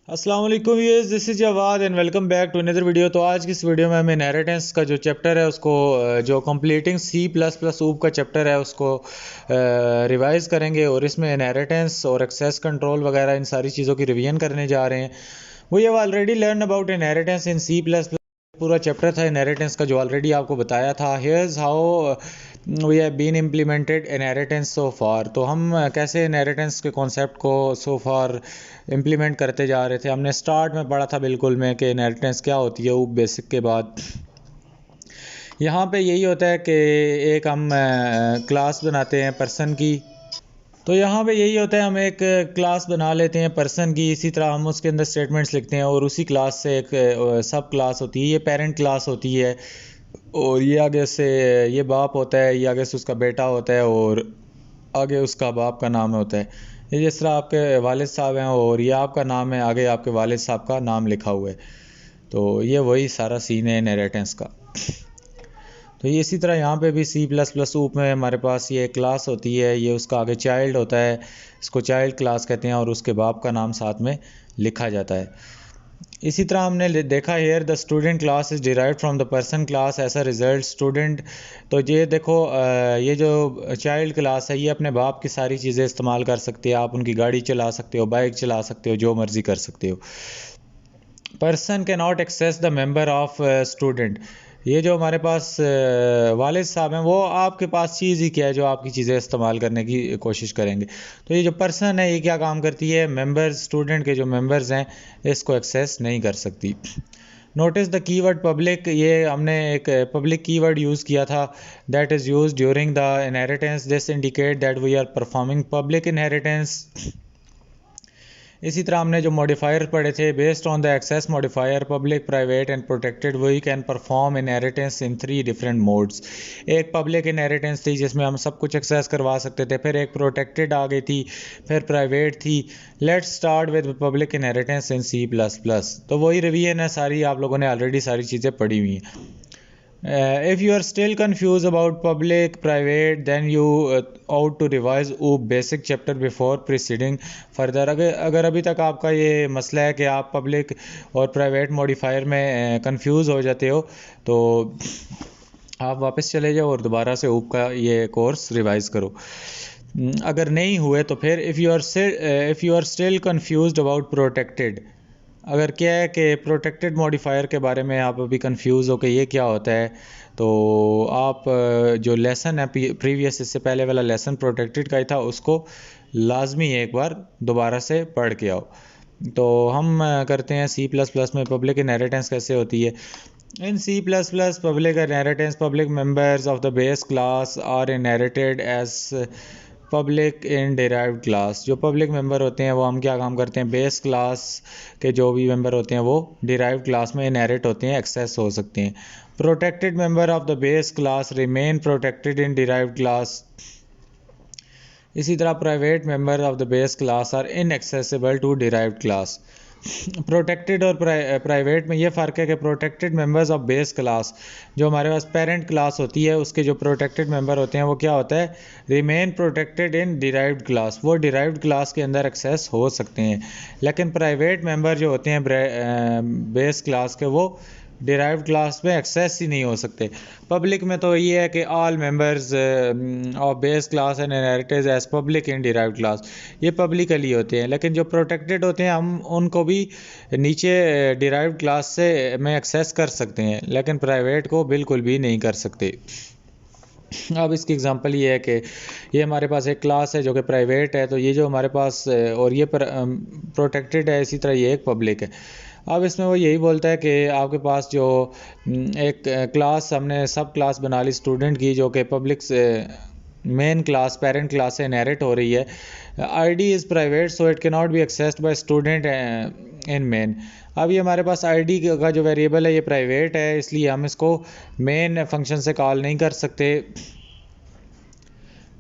अस्सलाम वालेकुम viewers, this is Jawad and welcome back to another video. तो आज की इस वीडियो में हम इनहेरिटेंस का जो चैप्टर है उसको जो कंप्लीटिंग सी प्लस प्लस ऊप का चैप्टर है उसको रिवाइज़ करेंगे और इसमें इनहेरिटेंस और एक्सेस कंट्रोल वगैरह इन सारी चीज़ों की रिवीजन करने जा रहे हैं। We have already learn about inheritance in C plus plus. पूरा चैप्टर था इनहेरिटेंस का जो ऑलरेडी आपको बताया था। Here's how we have been implemented inheritance so far. तो हम कैसे इनहेरिटेंस के कॉन्सेप्ट को सो फार इम्प्लीमेंट करते जा रहे थे। हमने स्टार्ट में पढ़ा था बिल्कुल में कि इनहेरिटेंस क्या होती है, वो बेसिक के बाद यहाँ पे यही होता है कि एक हम क्लास बनाते हैं पर्सन की। तो यहाँ पे यही होता है, हम एक क्लास बना लेते हैं पर्सन की, इसी तरह हम उसके अंदर स्टेटमेंट्स लिखते हैं और उसी क्लास से एक सब क्लास होती है, ये पेरेंट क्लास होती है और ये आगे से ये बाप होता है, ये आगे से उसका बेटा होता है और आगे उसका बाप का नाम होता है। ये जिस तरह आपके वालिद साहब हैं और ये आपका नाम है, आगे आपके वालिद साहब का नाम लिखा हुआ है। तो ये वही सारा सीन है इनहेरिटेंस का। तो ये इसी तरह यहाँ पे भी सी प्लस प्लस ऊप में हमारे पास ये क्लास होती है, ये उसका आगे चाइल्ड होता है, इसको चाइल्ड क्लास कहते हैं और उसके बाप का नाम साथ में लिखा जाता है। इसी तरह हमने देखा here the student class is derived from the person class as a result student. तो ये देखो ये जो चाइल्ड क्लास है ये अपने बाप की सारी चीज़ें इस्तेमाल कर सकती है। आप उनकी गाड़ी चला सकते हो, बाइक चला सकते हो, जो मर्ज़ी कर सकते हो। पर्सन के not access the member of student. ये जो हमारे पास वालिद साहब हैं वो आपके पास चीज़ ही क्या है जो आपकी चीज़ें इस्तेमाल करने की कोशिश करेंगे। तो ये जो पर्सन है ये क्या काम करती है, मेंबर्स, स्टूडेंट के जो मेंबर्स हैं इसको एक्सेस नहीं कर सकती। नोटिस द कीवर्ड पब्लिक, ये हमने एक पब्लिक कीवर्ड यूज़ किया था, that is use during the inheritance. This indicate that we are performing public inheritance. इसी तरह हमने जो मॉडिफायर पढ़े थे, based on the access modifier public, private and protected, we can perform inheritance in 3 different modes. एक public inheritance थी जिसमें हम सब कुछ एक्सेस करवा सकते थे, फिर एक प्रोटेक्टेड आ गई थी, फिर प्राइवेट थी। Let's start with public inheritance in C plus plus. तो वही रिवीजन है सारी, आप लोगों ने ऑलरेडी सारी चीज़ें पढ़ी हुई हैं। If you are still confused about public private, then you ought to revise OOP basic chapter before proceeding further। अगर अभी तक आपका ये मसला है कि आप पब्लिक और प्राइवेट मॉडिफायर में कंफ्यूज हो जाते हो तो आप वापस चले जाओ और दोबारा से OOP का ये कोर्स रिवाइज करो। अगर नहीं हुए तो फिर if you are still confused about protected, अगर क्या है कि प्रोटेक्टेड मॉडिफायर के बारे में आप अभी कंफ्यूज हो कि ये क्या होता है, तो आप जो लेसन है प्रीवियस, इससे पहले वाला लेसन प्रोटेक्टेड का ही था, उसको लाजमी एक बार दोबारा से पढ़ के आओ। तो हम करते हैं सी प्लस प्लस में पब्लिक इनहेरिटेंस कैसे होती है। In C plus plus public inheritance, public members of the base class are inherited as public in derived class. जो पब्लिक मेंबर होते हैं वो हम क्या काम करते हैं, बेस क्लास के जो भी मेंबर होते हैं वो डिराइव्ड क्लास में इनहेरिट होते हैं, एक्सेस हो सकते हैं। Protected member of the base class remain protected in derived class. इसी तरह private member of the base class are inaccessible to derived class. Protected और प्राइवेट में ये फ़र्क है कि protected members of base class, जो हमारे पास पेरेंट क्लास होती है उसके जो प्रोटेक्टेड मेंबर होते हैं वो क्या होता है, remain protected in derived class, वो डिराइव्ड क्लास के अंदर एक्सेस हो सकते हैं। लेकिन प्राइवेट मेंबर जो होते हैं बेस क्लास के, वो डिराइव्ड क्लास में एक्सेस ही नहीं हो सकते। पब्लिक में तो ये है कि all members of base class and inherited as public in derived class, ये पब्लिकली होते हैं। लेकिन जो प्रोटेक्टेड होते हैं हम उनको भी नीचे डिराइव्ड क्लास से में एक्सेस कर सकते हैं, लेकिन प्राइवेट को बिल्कुल भी नहीं कर सकते। अब इसकी एग्जांपल ये है कि ये हमारे पास एक क्लास है जो कि प्राइवेट है, तो ये जो हमारे पास और ये प्रोटेक्टेड है, इसी तरह ये एक पब्लिक है। अब इसमें वो यही बोलता है कि आपके पास जो एक क्लास, हमने सब क्लास बना ली स्टूडेंट की जो कि पब्लिक से मेन क्लास पेरेंट क्लास से इनहेरिट हो रही है। ID is private so it can not be accessed by student in main. अब ये हमारे पास आईडी का जो वेरिएबल है ये प्राइवेट है, इसलिए हम इसको मेन फंक्शन से कॉल नहीं कर सकते,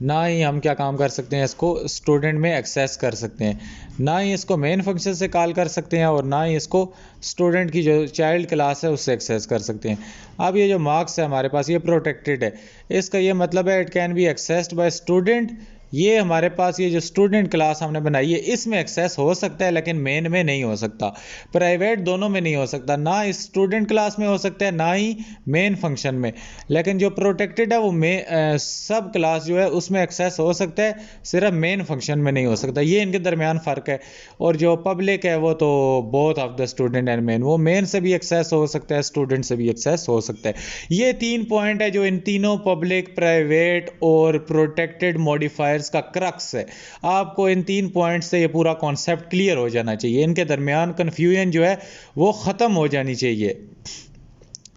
ना ही हम क्या काम कर सकते हैं, इसको स्टूडेंट में एक्सेस कर सकते हैं, ना ही इसको मेन फंक्शन से कॉल कर सकते हैं और ना ही इसको स्टूडेंट की जो चाइल्ड क्लास है उससे एक्सेस कर सकते हैं। अब ये जो मार्क्स है हमारे पास ये प्रोटेक्टेड है, इसका ये मतलब है it can be accessed by student ये हमारे पास ये जो स्टूडेंट क्लास हमने बनाई है इसमें एक्सेस हो सकता है, लेकिन मेन में नहीं हो सकता। प्राइवेट दोनों में नहीं हो सकता, ना इस स्टूडेंट क्लास में हो सकता है ना ही मेन फंक्शन में। लेकिन जो प्रोटेक्टेड है वो सब क्लास जो है उसमें एक्सेस हो सकता है, सिर्फ मेन फंक्शन में नहीं हो सकता। ये इनके दरमियान फ़र्क है। और जो पब्लिक है वो तो both of the student and main, वो मेन से भी एक्सेस हो सकता है, स्टूडेंट से भी एक्सेस हो सकता है। ये 3 पॉइंट है जो इन तीनों पब्लिक, प्राइवेट और प्रोटेक्टेड मॉडिफायर्स का क्रक्स है। आपको इन 3 पॉइंट से ये पूरा कॉन्सेप्ट क्लियर हो जाना चाहिए, इनके दरमियान कन्फ्यूजन जो है वो ख़त्म हो जानी चाहिए।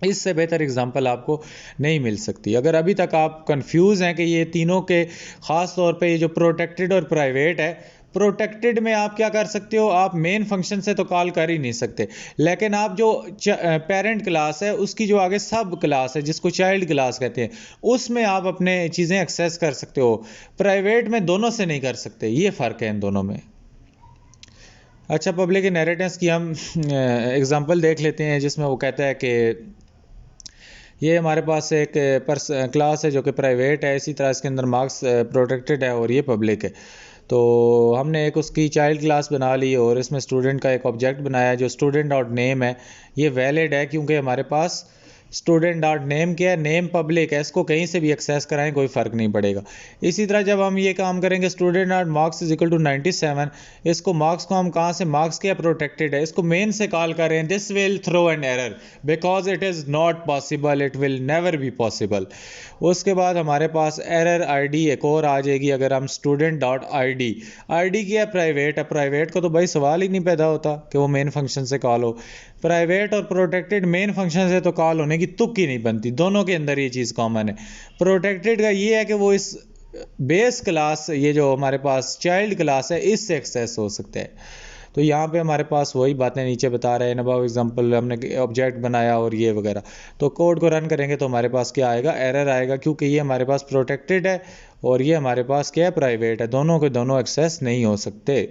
इससे बेहतर एग्जांपल आपको नहीं मिल सकती। अगर अभी तक आप कंफ्यूज हैं कि ये तीनों के, ख़ास तौर पे ये जो प्रोटेक्टेड और प्राइवेट है, प्रोटेक्टेड में आप क्या कर सकते हो, आप मेन फंक्शन से तो कॉल कर ही नहीं सकते, लेकिन आप जो पेरेंट क्लास है उसकी जो आगे सब क्लास है जिसको चाइल्ड क्लास कहते हैं, उसमें आप अपने चीज़ें एक्सेस कर सकते हो। प्राइवेट में दोनों से नहीं कर सकते, ये फ़र्क है इन दोनों में। अच्छा, पब्लिक इनहेरिटेंस की हम एग्जांपल देख लेते हैं, जिसमें वो कहता है कि ये हमारे पास एक क्लास है जो कि प्राइवेट है, इसी तरह इसके अंदर मार्क्स प्रोटेक्टेड है और ये पब्लिक है। तो हमने एक उसकी चाइल्ड क्लास बना ली और इसमें स्टूडेंट का एक ऑब्जेक्ट बनाया जो स्टूडेंट डॉट नेम है। ये वैलिड है क्योंकि हमारे पास स्टूडेंट डॉट नेम क्या है, नेम पब्लिक है, इसको कहीं से भी एक्सेस कराएं कोई फ़र्क नहीं पड़ेगा। इसी तरह जब हम ये काम करेंगे student dot marks is equal to 97, इसको मार्क्स को हम कहाँ से, मार्क्स क्या प्रोटेक्टेड है, इसको मेन से कॉल करें, this will throw an error because it is not possible, it will never be possible. उसके बाद हमारे पास एरर आईडी एक और आ जाएगी अगर हम स्टूडेंट डॉट आईडी, आईडी क्या है, प्राइवेट है, प्राइवेट को तो भाई सवाल ही नहीं पैदा होता कि वो मेन फंक्शन से कॉल हो। प्राइवेट और प्रोटेक्टेड मेन फंक्शन से तो कॉल होने की तुक ही नहीं बनती, दोनों के अंदर ये चीज़ कॉमन है। प्रोटेक्टेड का ये है कि वो इस बेस क्लास, ये जो हमारे पास चाइल्ड क्लास है, इससे एक्सेस हो सकते हैं। तो यहाँ पे हमारे पास वही बातें नीचे बता रहे हैं, अबाव एग्जांपल हमने ऑब्जेक्ट बनाया और ये वगैरह। तो कोड को रन करेंगे तो हमारे पास क्या आएगा, एरर आएगा, क्योंकि ये हमारे पास प्रोटेक्टेड है और ये हमारे पास क्या है, प्राइवेट है, दोनों के दोनों एक्सेस नहीं हो सकते।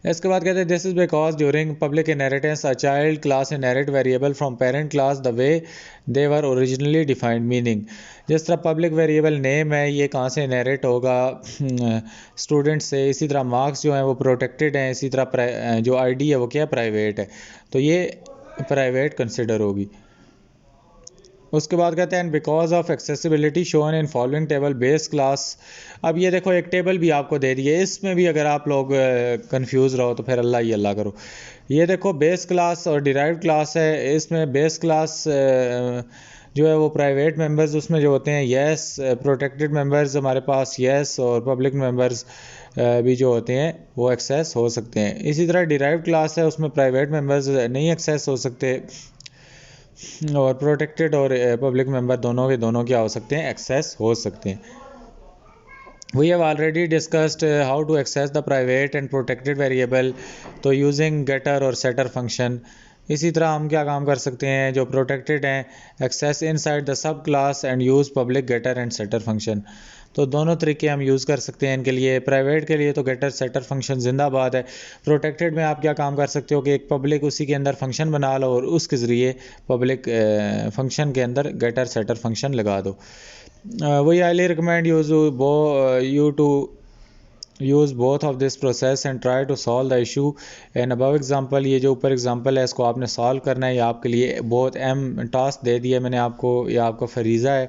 इसके बाद कहते हैं this is because during public inheritance a child class inherit variable from parent class the way they were originally defined. Meaning, जिस तरह पब्लिक वेरिएबल नेम है ये कहाँ से इनहेरिट होगा, स्टूडेंट से, इसी तरह मार्क्स जो हैं वो प्रोटेक्टेड हैं, इसी तरह जो आईडी है वो क्या, प्राइवेट है, तो ये प्राइवेट कंसिडर होगी। उसके बाद कहते हैं because of accessibility shown in following table base class. अब ये देखो एक टेबल भी आपको दे दी है, इसमें भी अगर आप लोग कंफ्यूज रहो तो फिर अल्लाह ही अल्लाह करो। ये देखो बेस क्लास और डिराइव्ड क्लास है, इसमें बेस क्लास जो है वो प्राइवेट मेंबर्स उसमें जो होते हैं येस, प्रोटेक्टेड मेंबर्स हमारे पास येस, और पब्लिक मेंबर्स भी जो होते हैं वो एक्सेस हो सकते हैं। इसी तरह डिराइव्ड क्लास है, उसमें प्राइवेट मेंबर्स नहीं एक्सेस हो सकते, और प्रोटेक्टेड और पब्लिक मेंबर दोनों के दोनों क्या हो सकते हैं, एक्सेस हो सकते हैं। We have already discussed how to access the private and protected variable, तो यूजिंग गेटर और सेटर फंक्शन। इसी तरह हम क्या काम कर सकते हैं, जो प्रोटेक्टेड हैं, access inside the sub class and use public getter and setter function. तो दोनों तरीके हम यूज़ कर सकते हैं इनके लिए। प्राइवेट के लिए तो गेटर सेटर फंक्शन जिंदाबाद है। प्रोटेक्टेड में आप क्या काम कर सकते हो कि एक पब्लिक उसी के अंदर फंक्शन बना लो और उसके ज़रिए पब्लिक फंक्शन के अंदर गेटर सेटर फंक्शन लगा दो। We highly recommend you to use both of this process and try to solve the issue and above example. ये जो ऊपर एग्जांपल है इसको आपने सॉल्व करना है, ये आपके लिए बहुत अहम टास्क दे दिया मैंने आपको, ये आपका फरीज़ा है,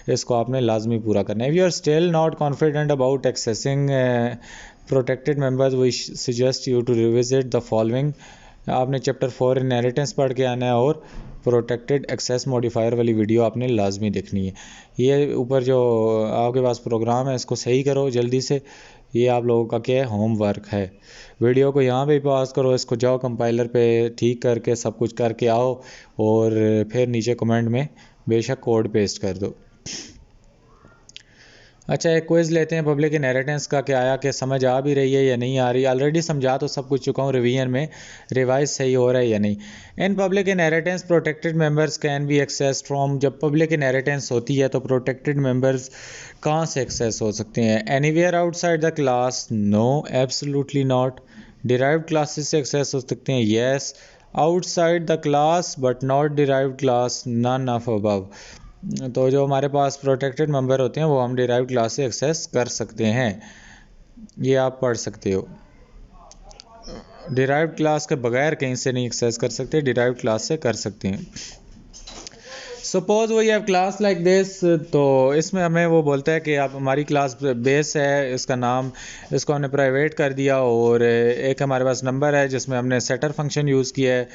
इसको आपने लाजमी पूरा करना है। If you are still not confident about accessing protected members we suggest you to revisit the following. आपने चैप्टर 4 इनहेरिटेंस पढ़ के आना है और प्रोटेक्टेड एक्सेस मॉडिफायर वाली वीडियो आपने लाजमी देखनी है। ये ऊपर जो आपके पास प्रोग्राम है इसको सही करो जल्दी से, ये आप लोगों का क्या है, होमवर्क है। वीडियो को यहाँ पे पॉज करो, इसको जाओ कंपाइलर पे ठीक करके सब कुछ करके आओ और फिर नीचे कमेंट में बेशक कोड पेस्ट कर दो। अच्छा, एक क्विज़ लेते हैं पब्लिक इनहेरिटेंस का, क्या आया कि समझ आ भी रही है या नहीं आ रही। ऑलरेडी समझा तो सब कुछ चुका हूँ, रिवीजन में रिवाइज सही हो रहा है या नहीं। In public inheritance protected members can be access from, जब पब्लिक इनहेरिटेंस होती है तो प्रोटेक्टेड मेंबर्स कहाँ से एक्सेस हो सकते हैं, anywhere outside the class, no absolutely not. Derived classes से एक्सेस हो सकते हैं, yes. Outside the class but not derived class, none of above. तो जो हमारे पास प्रोटेक्टेड मेंबर होते हैं वो हम डिराइव्ड क्लास से एक्सेस कर सकते हैं। ये आप पढ़ सकते हो। डिराइव्ड क्लास के बगैर कहीं से नहीं एक्सेस कर सकते, डिराइव्ड क्लास से कर सकते हैं। Suppose we have class like this, तो इसमें हमें वो बोलता है कि आप हमारी क्लास बेस है, इसका नाम, इसको हमने प्राइवेट कर दिया, और एक हमारे पास नंबर है जिसमें हमने सेटर फंक्शन यूज़ किया है,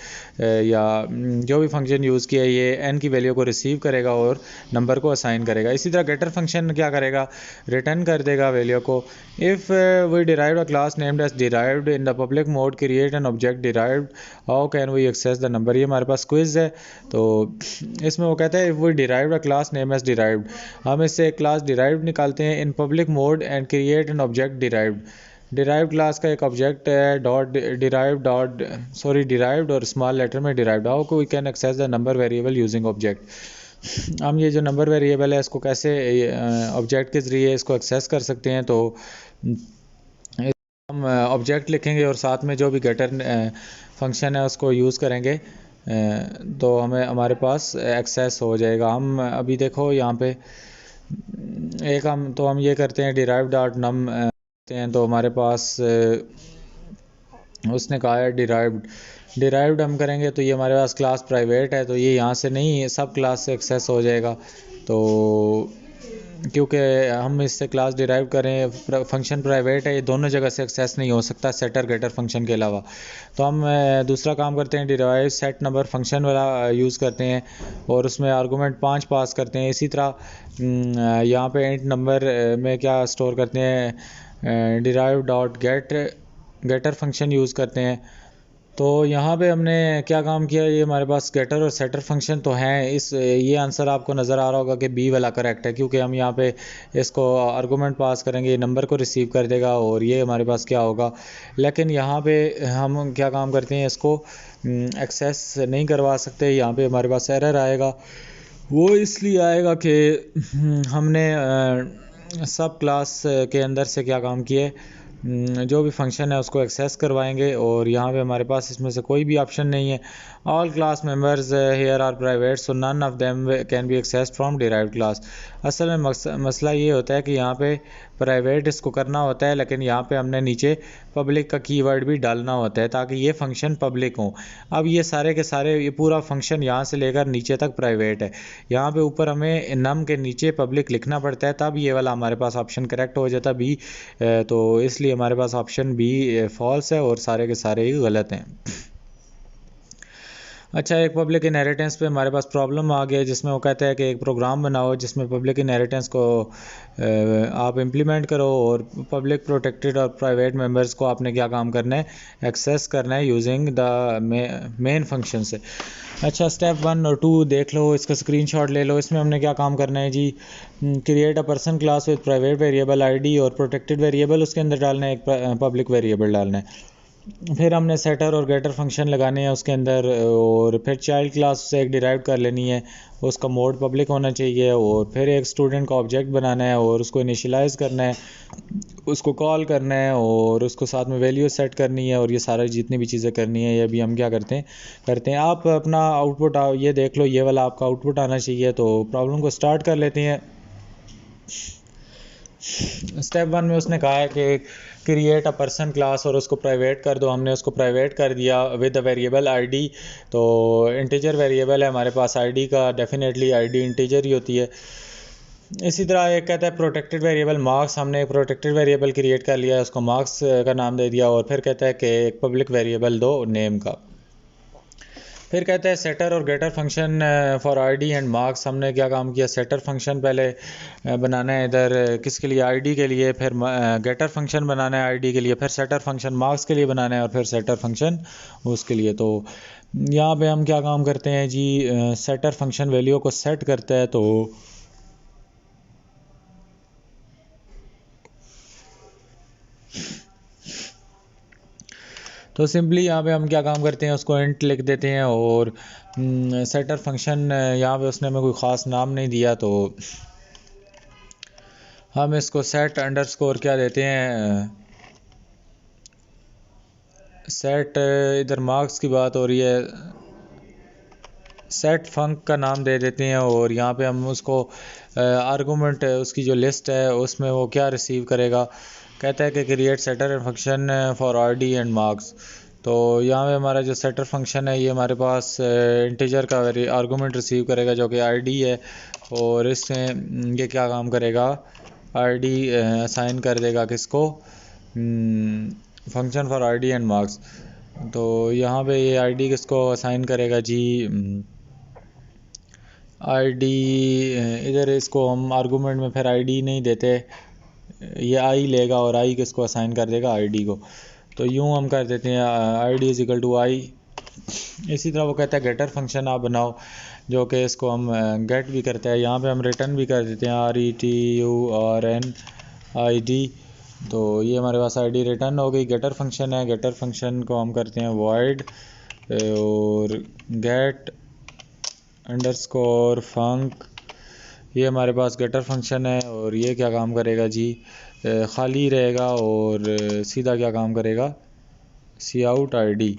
या जो भी फंक्शन यूज़ किया है ये n की वैल्यू को रिसीव करेगा और नंबर को असाइन करेगा। इसी तरह गेटर फंक्शन क्या करेगा, रिटर्न कर देगा वैल्यू को। If we derived a class named as derived in the public mode create an object derived, how can we access the number. ये हमारे पास क्विज है, तो इसमें वो कहता है if we derived a class name as derived, हम इससे एक क्लास डिराइव्ड निकालते हैं in public mode and create an object derived. Derived class का एक ऑब्जेक्ट है डिराइव्ड और स्मॉल लेटर में डिराइव्ड। हाउ को we can access the number variable using object. हम ये जो नंबर वेरिएबल है इसको कैसे ऑब्जेक्ट के ज़रिए इसको एक्सेस कर सकते हैं। तो हम ऑब्जेक्ट लिखेंगे और साथ में जो भी गेटर फंक्शन है उसको यूज़ करेंगे, तो हमें हमारे पास एक्सेस हो जाएगा। हम अभी देखो यहाँ पे एक हम ये करते हैं डिराइव डॉट नम करते हैं, तो हमारे पास उसने कहा है डिराइव्ड हम करेंगे तो ये हमारे पास क्लास प्राइवेट है, तो ये यहाँ से नहीं सब क्लास से एक्सेस हो जाएगा। तो क्योंकि हम इससे क्लास डिराइव करें, फंक्शन प्राइवेट है, ये दोनों जगह से एक्सेस नहीं हो सकता सेटर गेटर फंक्शन के अलावा। तो हम दूसरा काम करते हैं, डिराइव सेट नंबर फंक्शन वाला यूज़ करते हैं और उसमें आर्गूमेंट 5 पास करते हैं। इसी तरह यहाँ पे इंट नंबर में क्या स्टोर करते हैं, derive dot getter function use करते हैं। तो यहाँ पे हमने क्या काम किया, ये हमारे पास गेटर और सेटर फंक्शन तो हैं। ये आंसर आपको नज़र आ रहा होगा कि बी वाला करेक्ट है, क्योंकि हम यहाँ पे इसको आर्गूमेंट पास करेंगे, ये नंबर को रिसीव कर देगा और ये हमारे पास क्या होगा। लेकिन यहाँ पे हम क्या काम करते हैं, इसको एक्सेस नहीं करवा सकते। यहाँ पे हमारे पास एरर आएगा, वो इसलिए आएगा कि हमने सब क्लास के अंदर से क्या काम किए, जो भी फंक्शन है उसको एक्सेस करवाएंगे, और यहाँ पे हमारे पास इसमें से कोई भी ऑप्शन नहीं है। All class members here are private so none of them can be accessed from derived class. असल में मसला ये होता है कि यहाँ पे प्राइवेट इसको करना होता है, लेकिन यहाँ पे हमने नीचे पब्लिक का कीवर्ड भी डालना होता है ताकि ये फंक्शन पब्लिक हो। अब ये सारे के सारे ये पूरा फंक्शन यहाँ से लेकर नीचे तक प्राइवेट है, यहाँ पे ऊपर हमें नम के नीचे पब्लिक लिखना पड़ता है, तब ये वाला हमारे पास ऑप्शन करेक्ट हो जाता बी। तो इसलिए हमारे पास ऑप्शन बी फॉल्स है और सारे के सारे ही गलत हैं। अच्छा, एक पब्लिक इनहेरिटेंस पे हमारे पास प्रॉब्लम आ गया, जिसमें वो कहता है कि एक प्रोग्राम बनाओ जिसमें पब्लिक इनहेरिटेंस को आप इम्प्लीमेंट करो और पब्लिक प्रोटेक्टेड और प्राइवेट मेंबर्स को आपने क्या काम करना है, एक्सेस करना है यूजिंग द मेन फंक्शन से। अच्छा, स्टेप 1 और 2 देख लो, इसका स्क्रीनशॉट ले लो। इसमें हमने क्या काम करना है जी, create a person class with private variable ID और प्रोटेक्टेड वेरिएबल उसके अंदर डालना है, एक पब्लिक वेरिएबल डालना है। फिर हमने सेटर और गेटर फंक्शन लगाने हैं उसके अंदर, और फिर चाइल्ड क्लास से एक डिराइव कर लेनी है, उसका मोड पब्लिक होना चाहिए, और फिर एक स्टूडेंट का ऑब्जेक्ट बनाना है और उसको इनिशियलाइज़ करना है, उसको कॉल करना है और उसको साथ में वैल्यू सेट करनी है, और ये सारी जितनी भी चीज़ें करनी है ये भी हम क्या करते हैं। आप अपना आउटपुट ये देख लो, ये वाला आपका आउटपुट आना चाहिए। तो प्रॉब्लम को स्टार्ट कर लेते हैं। स्टेप 1 में उसने कहा है कि क्रिएट अ पर्सन क्लास और उसको प्राइवेट कर दो। हमने उसको प्राइवेट कर दिया विद अ वेरिएबल आईडी। तो इंटीजर वेरिएबल है हमारे पास, आईडी का डेफिनेटली आईडी इंटीजर ही होती है। इसी तरह एक कहता है प्रोटेक्टेड वेरिएबल मार्क्स, हमने एक प्रोटेक्टेड वेरिएबल क्रिएट कर लिया है, उसको मार्क्स का नाम दे दिया, और फिर कहता है कि एक पब्लिक वेरिएबल दो नेम का। फिर कहते हैं सेटर और getter function for ID and marks. हमने क्या काम किया, सेटर फंक्शन पहले बनाना है इधर किसके लिए, आईडी के लिए, फिर गेटर फंक्शन बनाना है आईडी के लिए, फिर सेटर फंक्शन मार्क्स के लिए बनाना है, और फिर सेटर फंक्शन उसके लिए। तो यहाँ पे हम क्या काम करते हैं जी, सेटर फंक्शन वैल्यू को सेट करता है। तो सिंपली यहाँ पे हम क्या काम करते हैं, उसको इंट लिख देते हैं, और सेटर फंक्शन यहाँ पे उसने हमें कोई ख़ास नाम नहीं दिया, तो हम इसको सेट अंडरस्कोर क्या देते हैं, सेट इधर मार्क्स की बात हो रही है, सेट फंक का नाम दे देते हैं और यहाँ पे हम उसको आर्गूमेंट उसकी जो लिस्ट है उसमें वो क्या रिसीव करेगा, कहता है कि create setter and function for RD and marks. तो यहाँ पे हमारा जो सेटर फंक्शन है ये हमारे पास इंटीजर का आर्गूमेंट रिसीव करेगा जो कि आरडी है, और इसमें ये क्या काम करेगा, आरडी असाइन कर देगा किसको, function for RD and marks. तो यहाँ पे ये आईडी किसको असाइन करेगा जी, आईडी इधर इसको हम आर्गूमेंट में फिर आईडी नहीं देते, ये आई लेगा और आई किसको असाइन कर देगा, आईडी को। तो यूँ हम कर देते हैं आईडी इज इक्वल टू आई। इसी तरह वो कहता है गेटर फंक्शन आप बनाओ, जो कि इसको हम गेट भी करते हैं, यहाँ पे हम रिटर्न भी कर देते हैं RETURN ID। तो ये हमारे पास आईडी रिटर्न हो गई। गेटर फंक्शन है, गेटर फंक्शन को हम करते हैं वॉइड और गेट अंडरस्कोर फंक, ये हमारे पास गेटर फंक्शन है। और ये क्या काम करेगा जी, खाली रहेगा और सीधा क्या काम करेगा, सी आउट आईडी,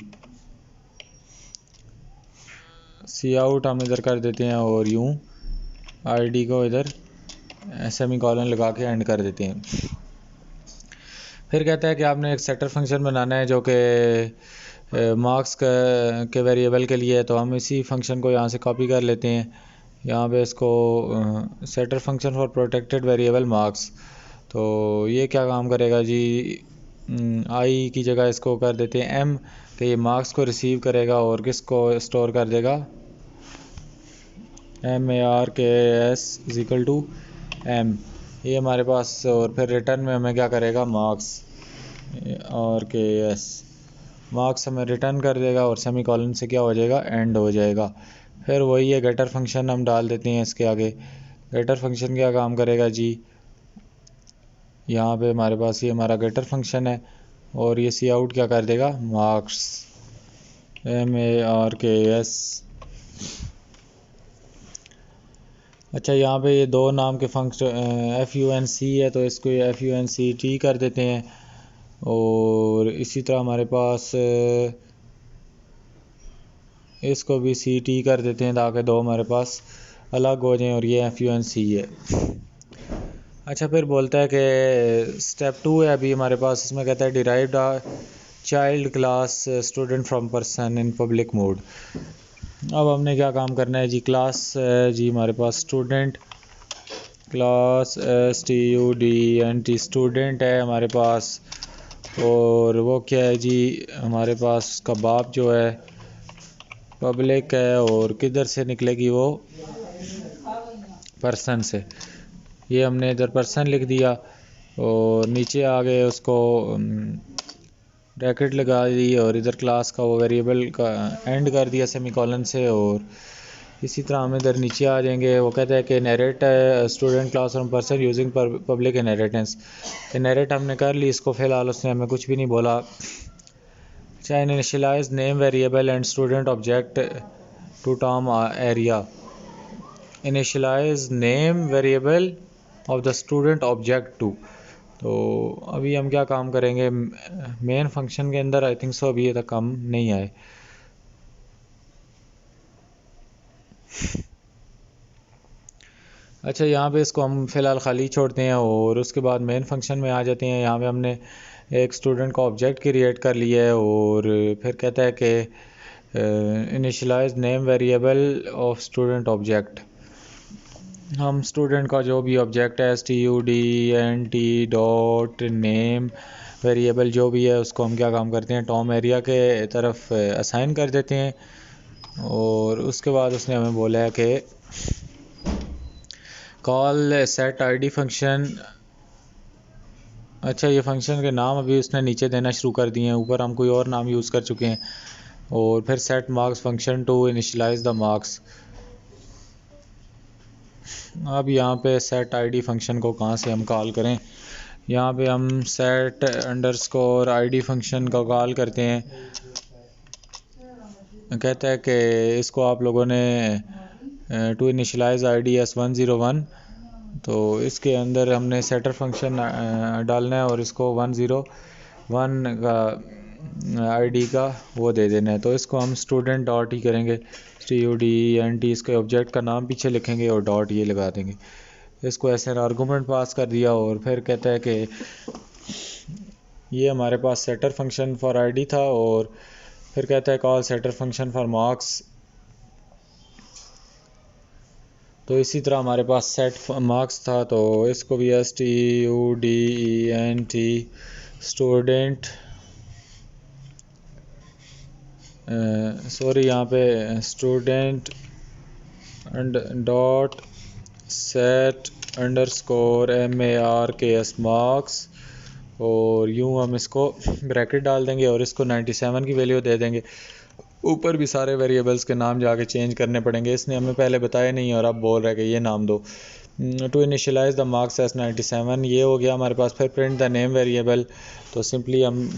सी आउट हम इधर कर देते हैं और यूँ आईडी को इधर सेमीकोलन लगा के एंड कर देते हैं। फिर कहता है कि आपने एक सेटर फंक्शन बनाना है जो कि मार्क्स के वेरिएबल के लिए है। तो हम इसी फंक्शन को यहाँ से कॉपी कर लेते हैं, यहाँ पे इसको setter function for protected variable marks. तो ये क्या काम करेगा जी, आई की जगह इसको कर देते हैं एम, कि ये मार्क्स को रिसीव करेगा और किसको स्टोर कर देगा, MARKS is equal to M, ये हमारे पास। और फिर रिटर्न में हमें क्या करेगा, मार्क्स RKS, मार्क्स हमें रिटर्न कर देगा और सेमी कॉलन से क्या हो जाएगा, एंड हो जाएगा। फिर वही है गेटर फंक्शन हम डाल देते हैं इसके आगे। गेटर फंक्शन क्या काम करेगा जी, यहाँ पे हमारे पास ये हमारा गेटर फंक्शन है और ये सी आउट क्या कर देगा, मार्क्स MARKS। अच्छा, यहाँ पे ये दो नाम के फंक्शन FUNC है तो इसको ये FUNCT कर देते हैं। और इसी तरह हमारे पास इसको भी CT कर देते हैं ताकि दो हमारे पास अलग हो जाएं, और ये FUNC है। अच्छा, फिर बोलता है कि स्टेप 2 है अभी हमारे पास, इसमें कहता है derive the child class student from person in public mode. अब हमने क्या काम करना है जी, क्लास जी हमारे पास स्टूडेंट, क्लास STUDENT स्टूडेंट है हमारे पास। और वो क्या है जी, हमारे पास उसका बाप जो है पब्लिक है और किधर से निकलेगी, वो पर्सन से। ये हमने इधर पर्सन लिख दिया और नीचे आ गए उसको ब्रैकेट लगा दी और इधर क्लास का वो वेरिएबल का एंड कर दिया सेमीकोलन से। और इसी तरह हम इधर नीचे आ जाएंगे। वो कहता है कि narrate student class from person using public inheritance. Inherit हमने कर ली इसको, फिलहाल उसने हमें कुछ भी नहीं बोला। अच्छा, initialise name variable and student object to Tom area. Initialise name variable of the student object to. तो अभी हम क्या काम करेंगे, मेन फंक्शन के अंदर आई थिंक सो अभी ये तक काम नहीं आए। अच्छा, यहाँ पे इसको हम फ़िलहाल खाली छोड़ते हैं और उसके बाद मेन फंक्शन में आ जाते हैं। यहाँ पे हमने एक स्टूडेंट का ऑब्जेक्ट क्रिएट कर लिया है और फिर कहता है कि initialise name variable of student object. हम स्टूडेंट का जो भी ऑब्जेक्ट है STUDENT डॉट नेम वेरिएबल जो भी है उसको हम क्या काम करते हैं, टॉम एरिया के तरफ असाइन कर देते हैं। और उसके बाद उसने हमें बोला है कि कॉल सेट आईडी फंक्शन। अच्छा, ये फंक्शन के नाम अभी उसने नीचे देना शुरू कर दिए हैं, ऊपर हम कोई और नाम यूज़ कर चुके हैं। और फिर set marks function to initialise the marks. अब यहाँ पे सेट आईडी फंक्शन को कहाँ से हम कॉल करें, यहाँ पे हम सेट अंडरस्कोर आईडी फंक्शन का कॉल करते हैं। कहता है कि इसको आप लोगों ने टू इनिशियलाइज ID S101, तो इसके अंदर हमने सेटर फंक्शन डालना है और इसको 101 का आईडी का वो दे देना है। तो इसको हम स्टूडेंट डॉट ही करेंगे, STUDENT, इसके ऑब्जेक्ट का नाम पीछे लिखेंगे और डॉट ये लगा देंगे। इसको ऐसे आर्गूमेंट पास कर दिया और फिर कहता है कि ये हमारे पास सेटर फंक्शन फॉर आईडी था और फिर कहता है call setter function for marks. तो इसी तरह हमारे पास सेट मार्क्स था, तो इसको भी STUDENT स्टूडेंट सॉरी यहाँ पे student dot set underscore MARKS marks, और यूँ हम इसको ब्रैकेट डाल देंगे और इसको 97 की वैल्यू दे देंगे। ऊपर भी सारे वेरिएबल्स के नाम जाके चेंज करने पड़ेंगे, इसने हमें पहले बताया नहीं और अब बोल रहा है कि ये नाम दो। To initialise the marks as 97, ये हो गया हमारे पास। फिर प्रिंट द नेम वेरिएबल, तो सिंपली हम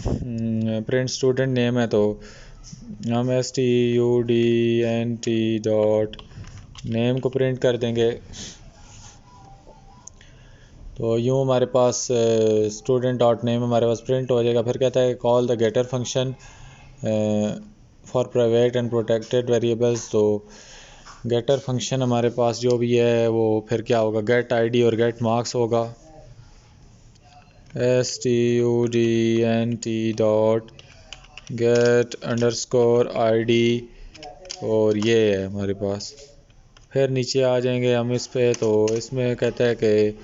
प्रिंट स्टूडेंट नेम है तो हम STUDENT डॉट नेम को प्रिंट कर देंगे। तो यूँ हमारे पास स्टूडेंट डॉट नेम हमारे पास प्रिंट हो जाएगा। फिर कहता है call the getter function for private and protected variables. तो गेटर फंक्शन हमारे पास जो भी है वो फिर क्या होगा, गेट आईडी और गेट मार्क्स होगा। STUDENT dot gate underscore ID, और ये है हमारे पास। फिर नीचे आ जाएंगे हम इस पे, तो इसमें कहता है कि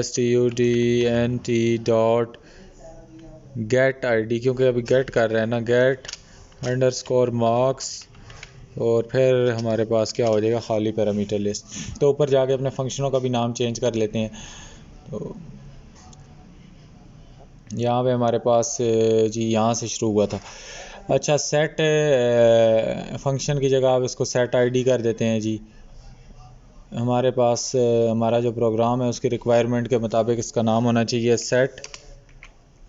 STUDENT डॉट गेट आईडी, क्योंकि अभी गेट कर रहे हैं ना, गेट अंडरस्कोर मार्क्स, और फिर हमारे पास क्या हो जाएगा, खाली पैरामीटर लिस्ट। तो ऊपर जाके अपने फंक्शनों का भी नाम चेंज कर लेते हैं। तो यहाँ पे हमारे पास जी यहाँ से शुरू हुआ था। अच्छा, सेट फंक्शन की जगह आप इसको सेट आईडी कर देते हैं जी। हमारे पास हमारा जो प्रोग्राम है उसकी रिक्वायरमेंट के मुताबिक इसका नाम होना चाहिए सेट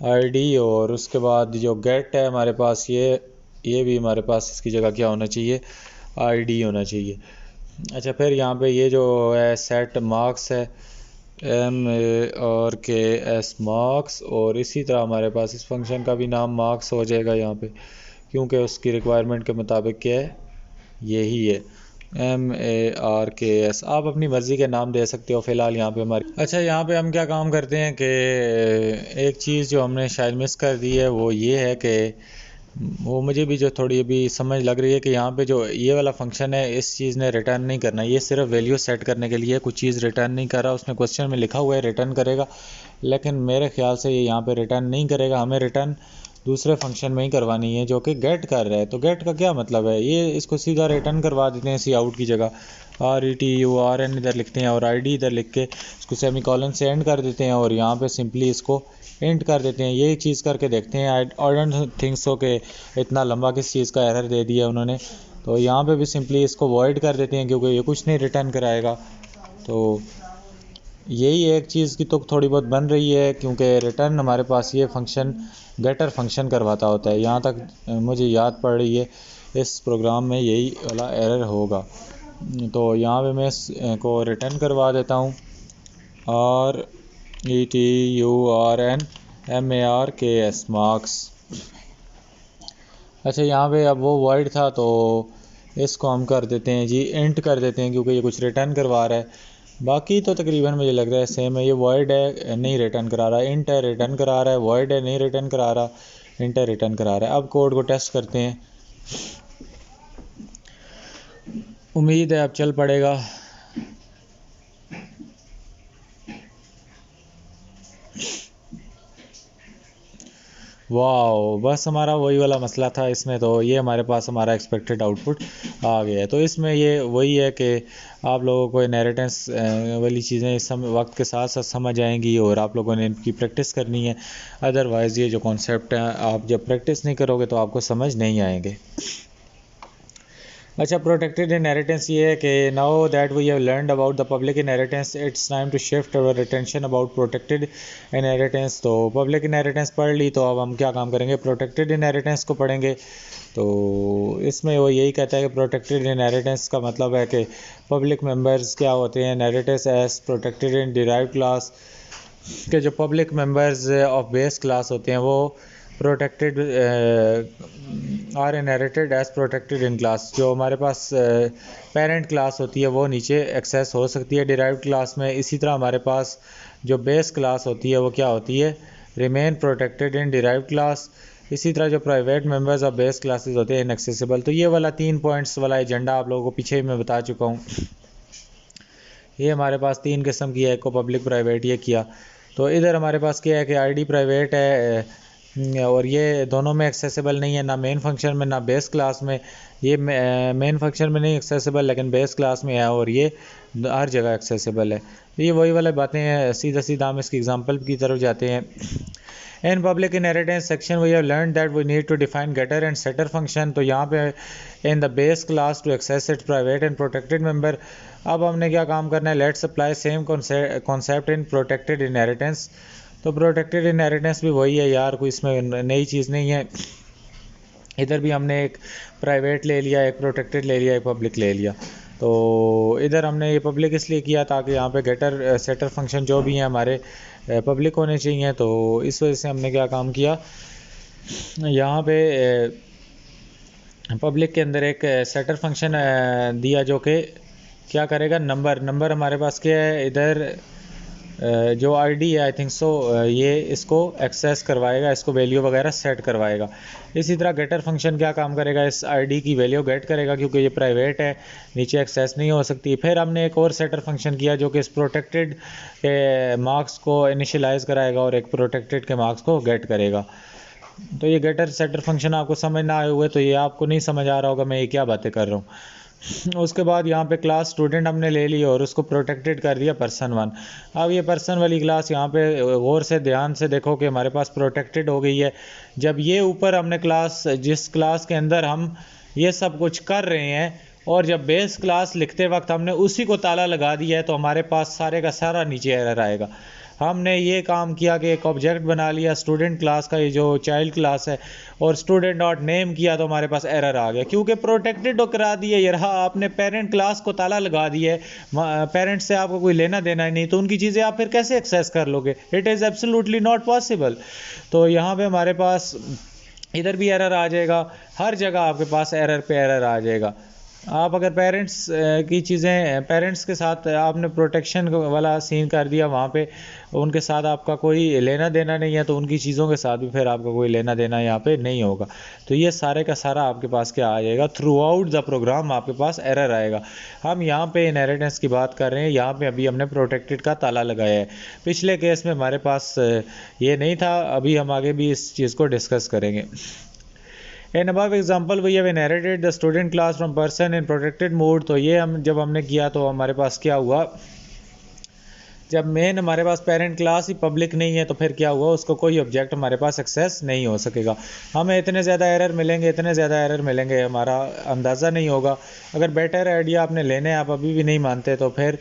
आईडी, और उसके बाद जो गेट है हमारे पास ये भी हमारे पास इसकी जगह क्या होना चाहिए, आईडी होना चाहिए। अच्छा, फिर यहाँ पे ये जो है सेट मार्क्स है, MARKS मार्क्स, और इसी तरह हमारे पास इस फंक्शन का भी नाम मार्क्स हो जाएगा यहाँ पे, क्योंकि उसकी रिक्वायरमेंट के मुताबिक क्या है, यही है MARKS। आप अपनी मर्ज़ी के नाम दे सकते हो फ़िलहाल यहाँ पे हमारी। अच्छा, यहाँ पे हम क्या काम करते हैं कि एक चीज़ जो हमने शायद मिस कर दी है वो ये है कि वो मुझे भी जो थोड़ी अभी समझ लग रही है कि यहाँ पे जो ये वाला फंक्शन है इस चीज़ ने रिटर्न नहीं करना, ये सिर्फ वैल्यू सेट करने के लिए, कुछ चीज़ रिटर्न नहीं कर रहा। उसने क्वेश्चन में लिखा हुआ है रिटर्न करेगा, लेकिन मेरे ख्याल से ये यहाँ पे रिटर्न नहीं करेगा। हमें रिटर्न दूसरे फंक्शन में ही करवानी है जो कि गेट कर रहा है। तो गेट का क्या मतलब है, ये इसको सीधा रिटर्न करवा देते हैं सी आउट की जगह, RETURN इधर लिखते हैं और आईडी इधर लिख के इसको सेमी कॉलन से एंड कर देते हैं, और यहाँ पे सिंपली इसको एंड कर देते हैं। ये चीज़ करके देखते हैं। आई डोंट थिंक सो कि इतना लंबा किस चीज़ का एरर दे दिया उन्होंने। तो यहाँ पे भी सिंपली इसको वॉइड कर देते हैं क्योंकि ये कुछ नहीं रिटर्न कराएगा। तो यही एक चीज़ की तो थोड़ी बहुत बन रही है, क्योंकि रिटर्न हमारे पास ये फंक्शन गेटर फंक्शन करवाता होता है। यहाँ तक मुझे याद पड़ रही है इस प्रोग्राम में यही वाला एरर होगा। तो यहाँ पे मैं इसको रिटर्न करवा देता हूँ, RETURN MARKS मार्क्स। अच्छा, यहाँ पे अब वो वर्ड था तो इसको हम कर देते हैं जी इंट कर देते हैं, क्योंकि ये कुछ रिटर्न करवा रहा है। बाकी तो तकरीबन मुझे लग रहा है सेम है। ये वर्ड है नहीं रिटर्न करा रहा, इंट है रिटर्न करा रहा है, वर्ड है नहीं रिटर्न करा रहा, इंट है रिटर्न करा रहा है। अब कोड को टेस्ट करते हैं, उम्मीद है अब चल पड़ेगा। वाह, बस हमारा वही वाला मसला था इसमें। तो ये हमारे पास हमारा एक्सपेक्टेड आउटपुट आ गया है। तो इसमें ये वही है कि आप लोगों को इनहेरिटेंस वाली चीज़ें इस समय वक्त के साथ साथ समझ आएंगी और आप लोगों ने इनकी प्रैक्टिस करनी है। अदरवाइज़ ये जो कॉन्सेप्ट है आप जब प्रैक्टिस नहीं करोगे तो आपको समझ नहीं आएंगे। अच्छा, प्रोटेक्टेड इनहेरिटेंस ये है कि now that we have learned about the public inheritance, it's time to shift our attention about protected inheritance. तो पब्लिक इनहेरिटेंस पढ़ ली, तो अब हम क्या काम करेंगे, प्रोटेक्टेड इनहेरिटेंस को पढ़ेंगे। तो इसमें वो यही कहता है कि प्रोटेक्टेड इनहेरिटेंस का मतलब है कि पब्लिक मेंबर्स क्या होते हैं, inheritance as protected in derived class, के जो public members of base class होते हैं वो protected are inherited as protected in class. जो हमारे पास पेरेंट क्लास होती है वो नीचे एक्सेस हो सकती है डिराइव्ड क्लास में। इसी तरह हमारे पास जो बेस क्लास होती है वो क्या होती है, remain protected in derived class. इसी तरह जो private members of base classes होते हैं इनएक्सेसिबल। तो ये वाला 3 पॉइंट्स वाला एजेंडा आप लोगों को पीछे ही मैं बता चुका हूँ। ये हमारे पास 3 किस्म की है, एक को पब्लिक प्राइवेट ये किया। तो इधर हमारे पास क्या है कि आईडी प्राइवेट है और ये दोनों में एक्सेसिबल नहीं है, ना मेन फंक्शन में ना बेस क्लास में। ये मेन फंक्शन में नहीं एक्सेसिबल लेकिन बेस क्लास में है और ये हर जगह एक्सेसिबल है। तो ये वही वाली बातें हैं। सीधा सीधा हम इसकी एग्जांपल की तरफ जाते हैं। In public inheritance section we have learn that we need to define getter and setter function. तो यहाँ पे in the base class to access its private and protected member. अब हमने क्या काम करना है, let's apply same concept in protected inheritance. तो प्रोटेक्टेड इनहेरिटेंस भी वही है यार, कोई इसमें नई चीज़ नहीं है। इधर भी हमने एक प्राइवेट ले लिया, एक प्रोटेक्टेड ले लिया, एक पब्लिक ले लिया। तो इधर हमने ये पब्लिक इसलिए किया ताकि यहाँ पे गेटर सेटर फंक्शन जो भी हैं हमारे पब्लिक होने चाहिए। तो इस वजह से हमने क्या काम किया, यहाँ पे पब्लिक के अंदर एक सेटर फंक्शन दिया जो कि क्या करेगा, नंबर हमारे पास क्या है इधर जो आईडी है आई थिंक सो ये इसको एक्सेस करवाएगा, इसको वैल्यू वगैरह सेट करवाएगा। इसी तरह गेटर फंक्शन क्या काम करेगा, इस आईडी की वैल्यू गेट करेगा क्योंकि ये प्राइवेट है, नीचे एक्सेस नहीं हो सकती। फिर हमने एक और सेटर फंक्शन किया जो कि इस प्रोटेक्टेड के मार्क्स को इनिशियलाइज कराएगा और एक प्रोटेक्टेड के मार्क्स को गेट करेगा। तो ये गेटर सेटर फंक्शन आपको समझ ना आए हुए तो ये आपको नहीं समझ आ रहा होगा मैं ये क्या बातें कर रहा हूँ। उसके बाद यहाँ पे क्लास स्टूडेंट हमने ले ली और उसको प्रोटेक्टेड कर दिया पर्सन 1। अब ये पर्सन वाली क्लास यहाँ पे गौर से ध्यान से देखो कि हमारे पास प्रोटेक्टेड हो गई है। जब ये ऊपर हमने क्लास, जिस क्लास के अंदर हम ये सब कुछ कर रहे हैं और जब बेस क्लास लिखते वक्त हमने उसी को ताला लगा दिया है तो हमारे पास सारे का सारा नीचे एरर आएगा। हमने ये काम किया कि एक ऑब्जेक्ट बना लिया स्टूडेंट क्लास का, ये जो चाइल्ड क्लास है, और स्टूडेंट डॉट नेम किया तो हमारे पास एरर आ गया क्योंकि प्रोटेक्टेड करा दिया। ये रहा, आपने पेरेंट क्लास को ताला लगा दिया है, पेरेंट से आपको कोई लेना देना ही नहीं, तो उनकी चीज़ें आप फिर कैसे एक्सेस कर लोगे? It is absolutely not possible. तो यहाँ पे हमारे पास इधर भी एरर आ जाएगा, हर जगह आपके पास एरर पे एरर आ जाएगा। आप अगर पेरेंट्स की चीज़ें, पेरेंट्स के साथ आपने प्रोटेक्शन वाला सीन कर दिया, वहाँ पे उनके साथ आपका कोई लेना देना नहीं है तो उनकी चीज़ों के साथ भी फिर आपका कोई लेना देना यहाँ पे नहीं होगा। तो ये सारे का सारा आपके पास क्या आ जाएगा, थ्रू आउट द प्रोग्राम आपके पास एरर आएगा। हम यहाँ पे इनहेरिटेंस की बात कर रहे हैं, यहाँ पे अभी हमने प्रोटेक्टेड का ताला लगाया है। पिछले केस में हमारे पास ये नहीं था, अभी हम आगे भी इस चीज़ को डिस्कस करेंगे। इन above example we have inherited the student class from person in protected mode। तो ये हम जब हमने किया तो हमारे पास क्या हुआ, जब मेन हमारे पास पेरेंट क्लास ही पब्लिक नहीं है तो फिर क्या हुआ, उसको कोई ऑब्जेक्ट हमारे पास एक्सेस नहीं हो सकेगा। हमें इतने ज़्यादा एरर मिलेंगे, इतने ज़्यादा एरर मिलेंगे, हमारा अंदाज़ा नहीं होगा। अगर बेटर आइडिया आपने लेने हैं, आप अभी भी नहीं मानते, तो फिर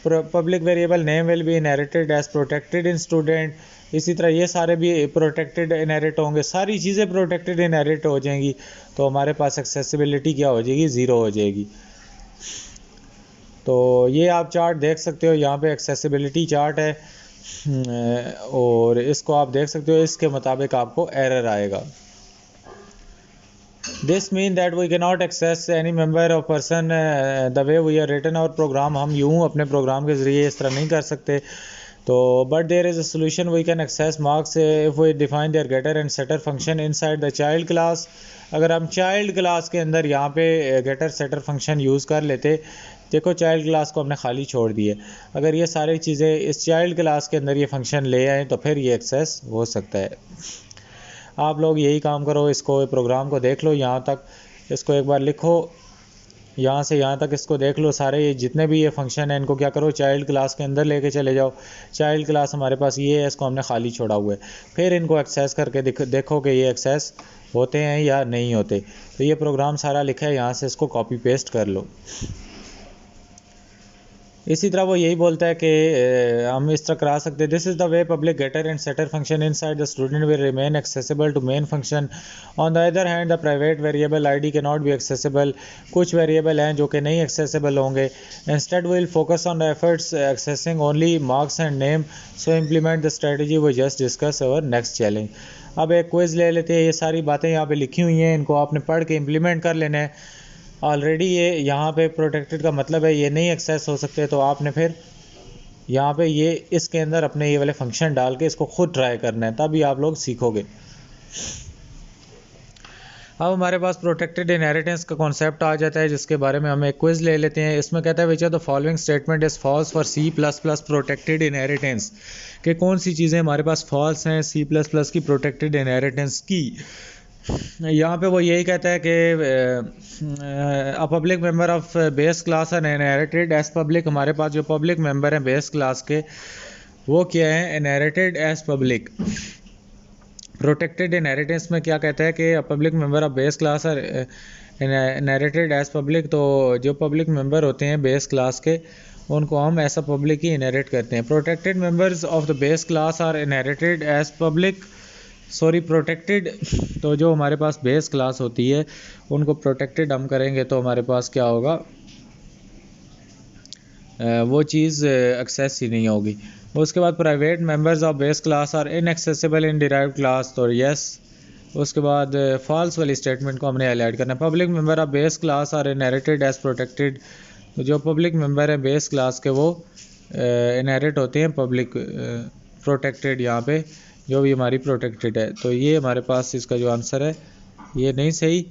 public variable name will be inherited as protected in student. इसी तरह ये सारे भी प्रोटेक्टेड इनहेरिट होंगे, सारी चीज़ें प्रोटेक्टेड इनहेरिट हो जाएंगी तो हमारे पास एक्सेसिबिलिटी क्या हो जाएगी, ज़ीरो हो जाएगी। तो ये आप चार्ट देख सकते हो, यहाँ पे एक्सेसिबिलिटी चार्ट है और इसको आप देख सकते हो, इसके मुताबिक आपको एरर आएगा। This mean that we can not access any member of person the way we are written our program. हम यूँ अपने प्रोग्राम के ज़रिए इस तरह नहीं कर सकते। तो but there is a solution, we can access marks if we define there getter and setter function inside the child class. अगर हम चाइल्ड क्लास के अंदर यहाँ पे गेटर सेटर फंक्शन यूज़ कर लेते, देखो चाइल्ड क्लास को हमने खाली छोड़ दिए, अगर ये सारी चीज़ें इस चाइल्ड क्लास के अंदर ये फंक्शन ले आए तो फिर ये एक्सेस हो सकता है। आप लोग यही काम करो, इसको प्रोग्राम को देख लो, यहाँ तक इसको एक बार लिखो, यहाँ से यहाँ तक इसको देख लो, सारे ये जितने भी ये फंक्शन है इनको क्या करो, चाइल्ड क्लास के अंदर लेके चले जाओ। चाइल्ड क्लास हमारे पास ये है, इसको हमने खाली छोड़ा हुआ है। फिर इनको एक्सेस करके देखो कि ये एक्सेस होते हैं या नहीं होते। तो ये प्रोग्राम सारा लिखा है, यहाँ से इसको कॉपी पेस्ट कर लो। इसी तरह वो यही बोलता है कि हम इस तरह करा सकते हैं, this is the way public getter and setter function inside the student will remain accessible to main function. On the other hand the private variable ID can not be accessible. कुछ वेरिएबल हैं जो कि नहीं accessible होंगे। Instead will focus on the efforts accessing only marks and name, so implement the strategy we just discuss our next challenge. अब एक quiz ले लेते हैं। ये सारी बातें यहाँ पे लिखी हुई हैं, इनको आपने पढ़ के इम्प्लीमेंट कर लेना है। ऑलरेडी ये यहाँ पे प्रोटेक्टेड का मतलब है ये नहीं एक्सेस हो सकते, तो आपने फिर यहाँ पे ये इसके अंदर अपने ये वाले फंक्शन डाल के इसको खुद ट्राई करना है, तभी आप लोग सीखोगे। अब हमारे पास प्रोटेक्टेड इनहेरिटेंस का कॉन्सेप्ट आ जाता है, जिसके बारे में हम एक क्विज़ ले लेते हैं। इसमें कहता है which are the following statement is false for C plus plus protected inheritance, कि कौन सी चीज़ें हमारे पास फॉल्स हैं सी प्लस प्लस की प्रोटेक्टेड इनहेरिटेंस की। यहाँ पे वो यही कहता है कि a public member of base class are inherited as public. हमारे पास जो पब्लिक मेंबर हैं बेस क्लास के वो क्या है, inherited as public. Protected inheritance में क्या कहता है कि public member of base class are inherited as public. तो जो पब्लिक मेंबर होते हैं बेस क्लास के उनको हम ऐसा पब्लिक ही इनहेरिट करते हैं। Protected members of the base class are inherited as public, sorry protected. तो जो हमारे पास बेस क्लास होती है उनको प्रोटेक्टेड हम करेंगे तो हमारे पास क्या होगा, वो चीज़ एक्सेस ही नहीं होगी। उसके बाद private members of base class are inaccessible in derived class, तो यस। उसके बाद फॉल्स वाली स्टेटमेंट को हमने हाईलाइट करना है। Public member of base class are inherited as protected, तो जो पब्लिक मेंबर है बेस क्लास के वो इनहेरिट होते हैं पब्लिक प्रोटेक्टेड, यहाँ पे जो भी हमारी प्रोटेक्टेड है। तो ये हमारे पास इसका जो आंसर है ये नहीं सही।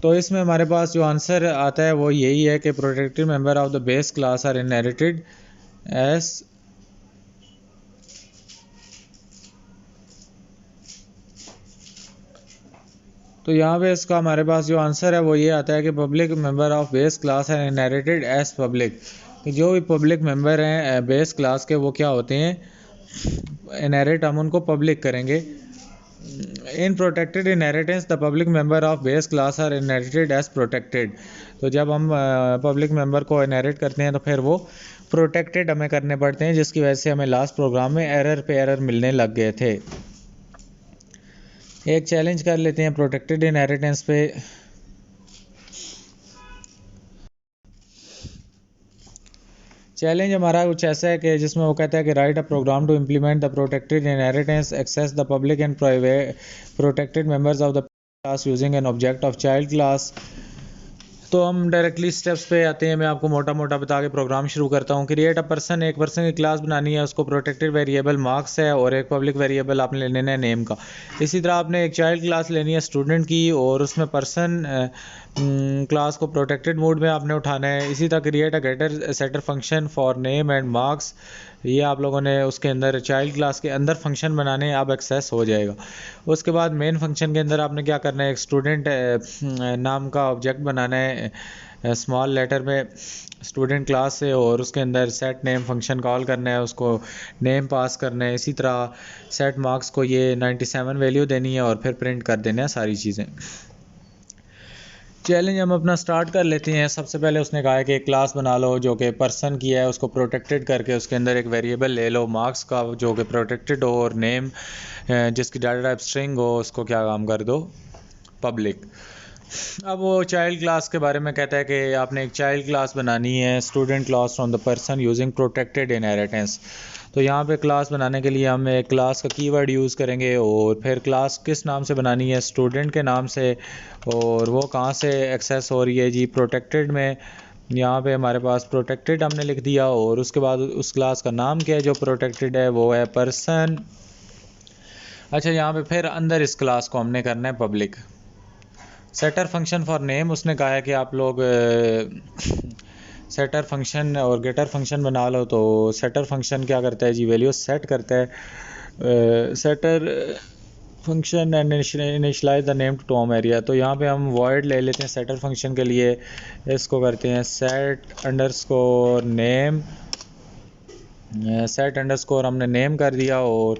तो इसमें हमारे पास जो आंसर आता है वो यही है कि protected member of the base class are inherited as तो यहाँ पे इसका हमारे पास जो आंसर है वो ये आता है कि public member of base class are inherited as public. जो भी पब्लिक मेंबर हैं बेस क्लास के वो क्या होते हैं, इनहेरिट हम उनको पब्लिक करेंगे। In protected inheritance the public member of base class are inherited as protected. तो जब हम पब्लिक मेंबर को इनहेरिट करते हैं तो फिर वो प्रोटेक्टेड हमें करने पड़ते हैं, जिसकी वजह से हमें लास्ट प्रोग्राम में एरर पे एरर मिलने लग गए थे। एक चैलेंज कर लेते हैं प्रोटेक्टेड इनहेरिटेंस पे। चैलेंज हमारा कुछ ऐसा है कि जिसमें वो कहता है कि write a program to implement the protected inheritance access the public and private protected members of the class using an object of child class. तो हम डायरेक्टली स्टेप्स पे आते हैं। मैं आपको मोटा मोटा बता के प्रोग्राम शुरू करता हूँ। क्रिएट अ पर्सन, एक पर्सन की क्लास बनानी है, उसको प्रोटेक्टेड वेरिएबल मार्क्स है और एक पब्लिक वेरिएबल आपने लेना है नेम का। इसी तरह आपने एक चाइल्ड क्लास लेनी है स्टूडेंट की और उसमें पर्सन क्लास को प्रोटेक्टेड मोड में आपने उठाना है। इसी तरह create a getter setter function for name and marks, ये आप लोगों ने उसके अंदर चाइल्ड क्लास के अंदर फंक्शन बनाने हैं, अब एक्सेस हो जाएगा। उसके बाद मेन फंक्शन के अंदर आपने क्या करना है, एक स्टूडेंट नाम का ऑब्जेक्ट बनाना है स्मॉल लेटर में स्टूडेंट क्लास से, और उसके अंदर सेट नेम फंक्शन कॉल करना है, उसको नेम पास करना है। इसी तरह सेट मार्क्स को ये 97 वैल्यू देनी है और फिर प्रिंट कर देना है सारी चीज़ें। चैलेंज हम अपना स्टार्ट कर लेते हैं। सबसे पहले उसने कहा है कि एक क्लास बना लो जो कि पर्सन की है, उसको प्रोटेक्टेड करके उसके अंदर एक वेरिएबल ले लो मार्क्स का जो कि प्रोटेक्टेड हो, और नेम जिसकी डाटा टाइप स्ट्रिंग हो उसको क्या काम कर दो, पब्लिक। अब वो चाइल्ड क्लास के बारे में कहता है कि आपने एक चाइल्ड क्लास बनानी है, student class from the person using protected inheritance. तो यहाँ पे क्लास बनाने के लिए हम एक क्लास का कीवर्ड यूज़ करेंगे और फिर क्लास किस नाम से बनानी है, स्टूडेंट के नाम से, और वो कहाँ से एक्सेस हो रही है जी, प्रोटेक्टेड में। यहाँ पे हमारे पास प्रोटेक्टेड हमने लिख दिया और उसके बाद उस क्लास का नाम क्या है जो प्रोटेक्टेड है, वो है पर्सन। अच्छा, यहाँ पे फिर अंदर इस क्लास को हमने करना है public. Setter function for name, उसने कहा है कि आप लोग सेटर फंक्शन और गेटर फंक्शन बना लो। तो सेटर फंक्शन क्या करता है जी, वैल्यू सेट करता है। Setter function and initialize the name to Tom Aria. तो यहाँ पे हम वॉइड ले लेते हैं सेटर फंक्शन के लिए, इसको करते हैं set underscore name, set underscore हमने नेम कर दिया, और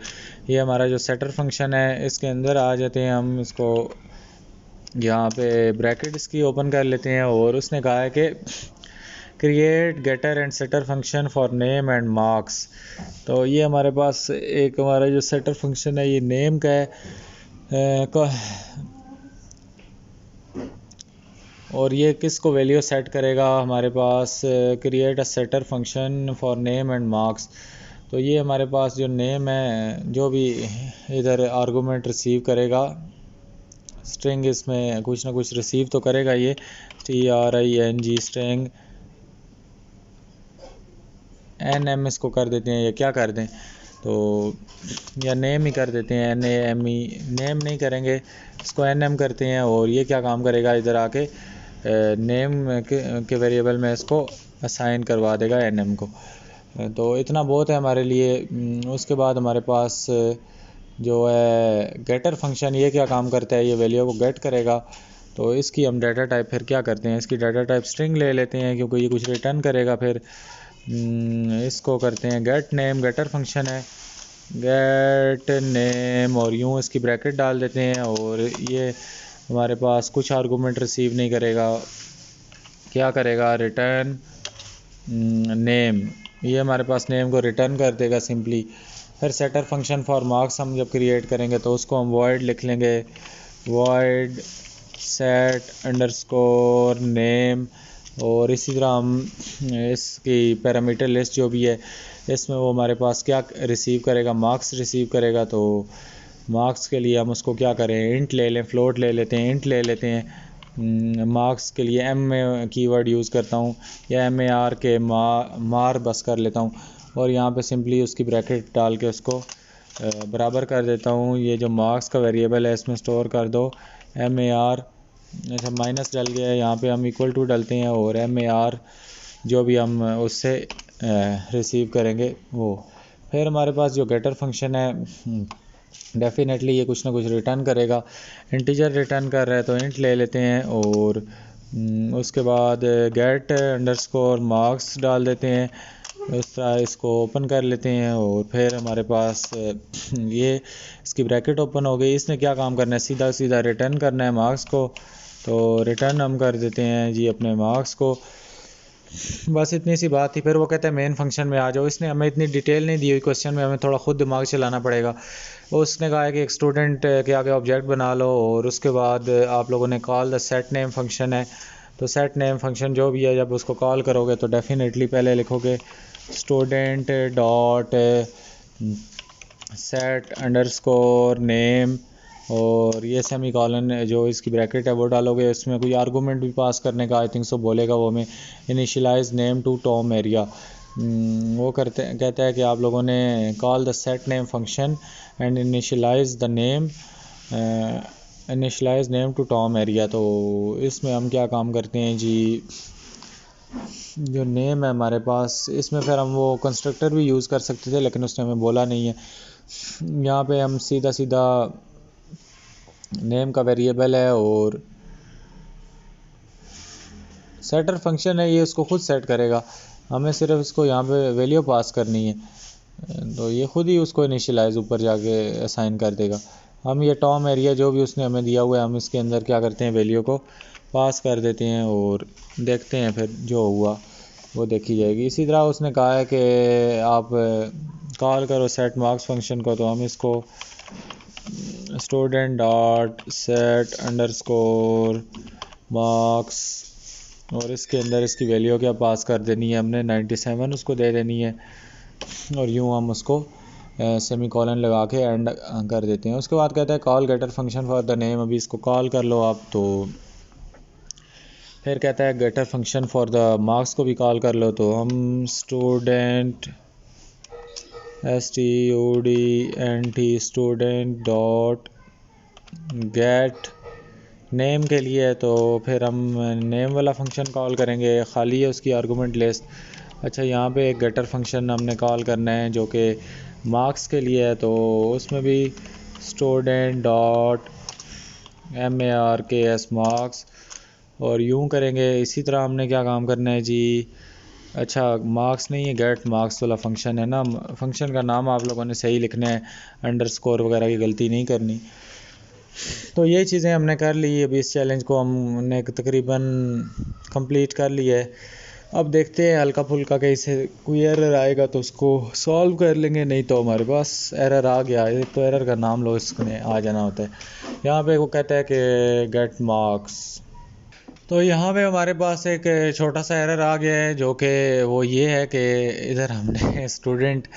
ये हमारा जो सेटर फंक्शन है इसके अंदर आ जाते हैं हम। इसको यहाँ पे ब्रैकेट इसकी ओपन कर लेते हैं और उसने कहा है कि create getter and setter function for name and marks. तो ये हमारे पास एक हमारा जो सेटर फंक्शन है ये नेम का है और ये किसको वैल्यू सेट करेगा, हमारे पास create a setter function for name and marks. तो ये हमारे पास जो नेम है, जो भी इधर आर्गूमेंट रिसीव करेगा, स्ट्रिंग इसमें कुछ ना कुछ रिसीव तो करेगा ये, TRING स्ट्रिंग NM इसको कर देते हैं, या क्या कर दें तो, या नेम ही कर देते हैं, NAME, नेम नहीं करेंगे इसको NM करते हैं। और ये क्या काम करेगा, इधर आके नेम के वेरिएबल में इसको असाइन करवा देगा NM को। तो इतना बहुत है हमारे लिए। उसके बाद हमारे पास जो है गेटर फंक्शन, ये क्या काम करता है, ये वैल्यू को गेट करेगा। तो इसकी हम डाटा टाइप फिर क्या करते हैं, इसकी डाटा टाइप स्ट्रिंग ले लेते हैं क्योंकि ये कुछ रिटर्न करेगा। फिर इसको करते हैं गेट नेम, गेटर फंक्शन है, गेट नेम, और यूँ इसकी ब्रैकेट डाल देते हैं। और ये हमारे पास कुछ आर्गूमेंट रिसीव नहीं करेगा, क्या करेगा, रिटर्न नेम, ये हमारे पास नेम को रिटर्न कर देगा सिंपली। फिर सेटर फंक्शन फॉर मार्क्स हम जब क्रिएट करेंगे तो उसको हम वॉइड लिख लेंगे, वॉइड सेट अंडरस्कोर नेम। और इसी तरह हम इसकी पैरामीटर लिस्ट जो भी है, इसमें वो हमारे पास क्या रिसीव करेगा, मार्क्स रिसीव करेगा। तो मार्क्स के लिए हम उसको क्या करें, इंट ले लें, फ्लोट ले लेते हैं, इंट ले लेते हैं। मार्क्स के लिए M में कीवर्ड यूज़ करता हूँ, या MAR के मार बस कर लेता हूँ। और यहाँ पे सिंपली उसकी ब्रैकेट डाल के उसको बराबर कर देता हूँ। ये जो मार्क्स का वेरिएबल है इसमें स्टोर कर दो MAR, अच्छा माइनस डल गया है, यहाँ पे हम इक्वल टू डालते हैं, और MAR जो भी हम उससे रिसीव करेंगे वो। फिर हमारे पास जो गेटर फंक्शन है, डेफिनेटली ये कुछ ना कुछ रिटर्न करेगा। इंटीजर रिटर्न कर रहा है तो इंट ले लेते हैं, और उसके बाद गेट अंडरस्कोर मार्क्स डाल देते हैं। इस तरह इसको ओपन कर लेते हैं, और फिर हमारे पास ये इसकी ब्रैकेट ओपन हो गई। इसने क्या काम करना है, सीधा सीधा रिटर्न करना है मार्क्स को। तो रिटर्न हम कर देते हैं जी अपने मार्क्स को। बस इतनी सी बात थी। फिर वो कहता है मेन फंक्शन में आ जाओ। इसने हमें इतनी डिटेल नहीं दी हुई क्वेश्चन में, हमें थोड़ा खुद दिमाग चलाना पड़ेगा। उसने कहा है कि एक स्टूडेंट के आगे ऑब्जेक्ट बना लो, और उसके बाद आप लोगों ने call the set name function है। तो सेट नेम फंक्शन जो भी है, जब उसको कॉल करोगे तो डेफिनेटली पहले लिखोगे student dot set underscore name, और ये सेमी कॉलन जो इसकी ब्रैकेट है वो डालोगे। इसमें कोई आर्गूमेंट भी पास करने का आई थिंक सो बोलेगा वो हमें, initialize name to Tom Aria. वो कहता है कि आप लोगों ने call the set name function and initialize the name, initialize name to Tom Aria. तो इसमें हम क्या काम करते हैं जी, जो नेम है हमारे पास, इसमें फिर हम वो कंस्ट्रक्टर भी यूज़ कर सकते थे, लेकिन उसने हमें बोला नहीं है। यहाँ पे हम सीधा सीधा नेम का वेरिएबल है, और सेटर फंक्शन है, ये उसको खुद सेट करेगा, हमें सिर्फ इसको यहाँ पे वैल्यू पास करनी है। तो ये खुद ही उसको इनिशियलाइज ऊपर जाके असाइन कर देगा। हम ये टॉम एरिया जो भी उसने हमें दिया हुआ है, हम इसके अंदर क्या करते हैं, वैल्यू को पास कर देते हैं, और देखते हैं फिर जो हुआ वो देखी जाएगी। इसी तरह उसने कहा है कि आप कॉल करो सेट मार्क्स फंक्शन को, तो हम इसको student dot set underscore marks, और इसके अंदर इसकी वैल्यू क्या पास कर देनी है हमने, 97 उसको दे देनी है। और यूँ हम उसको सेमी कॉलन लगा के एंड कर देते हैं। उसके बाद कहता है call getter function for the name, अभी इसको कॉल कर लो आप। तो फिर कहता है getter function for the marks को भी कॉल कर लो। तो हम student STUDENT student dot get name के लिए है, तो फिर हम नेम वाला फंक्शन कॉल करेंगे, खाली है उसकी आर्गूमेंट लिस्ट। अच्छा, यहाँ पे एक गेटर फंक्शन हमने कॉल करना है जो कि मार्क्स के लिए है, तो उसमें भी स्टूडेंट डॉट MARKS मार्क्स, और यूँ करेंगे। इसी तरह हमने क्या काम करना है जी, अच्छा मार्क्स नहीं है, गेट मार्क्स वाला फंक्शन है ना। फंक्शन का नाम आप लोगों ने सही लिखना है, अंडरस्कोर वगैरह की गलती नहीं करनी। तो ये चीज़ें हमने कर ली। अभी इस चैलेंज को हमने तकरीबन कंप्लीट कर लिया है। अब देखते हैं हल्का फुल्का कहीं से कोई एरर आएगा तो उसको सॉल्व कर लेंगे, नहीं तो हमारे पास एरर आ गया है तो एरर का नाम लो, इसमें आ जाना होता है। यहाँ पे वो कहता है कि गेट मार्क्स, तो यहाँ पे हमारे पास एक छोटा सा एरर आ गया है, जो कि वो ये है कि इधर हमने स्टूडेंट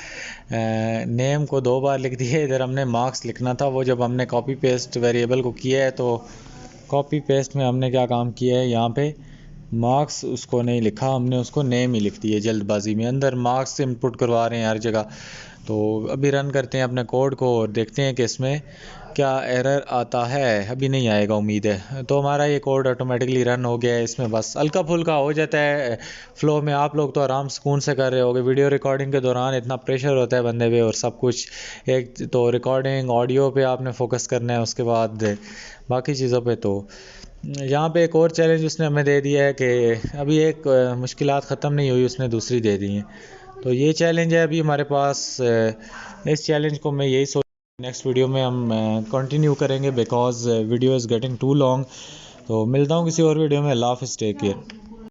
नेम को 2 बार लिख दिया। इधर हमने मार्क्स लिखना था, वो जब हमने कॉपी पेस्ट वेरिएबल को किया है तो कॉपी पेस्ट में हमने क्या काम किया है, यहाँ पे मार्क्स उसको नहीं लिखा, हमने उसको नेम ही लिख दिया जल्दबाजी में। अंदर मार्क्स इनपुट करवा रहे हैं हर जगह। तो अभी रन करते हैं अपने कोड को और देखते हैं कि इसमें क्या एरर आता है। अभी नहीं आएगा उम्मीद है। तो हमारा ये कोड ऑटोमेटिकली रन हो गया है। इसमें बस हल्का फुल्का हो जाता है फ्लो में। आप लोग तो आराम सुकून से कर रहे होगे। वीडियो रिकॉर्डिंग के दौरान इतना प्रेशर होता है बंदे पे और सब कुछ। एक तो रिकॉर्डिंग ऑडियो पे आपने फोकस करना है, उसके बाद बाकी चीज़ों पे। तो यहाँ पे एक और चैलेंज उसने हमें दे दिया है कि अभी एक मुश्किलात ख़त्म नहीं हुई, उसने दूसरी दे दी हैं। तो ये चैलेंज है अभी हमारे पास। इस चैलेंज को मैं यही सोच, नेक्स्ट वीडियो में हम कंटिन्यू करेंगे because video is getting too long. तो मिलता हूँ किसी और वीडियो में। अल्लाह हाफ़िज़, टेक केयर।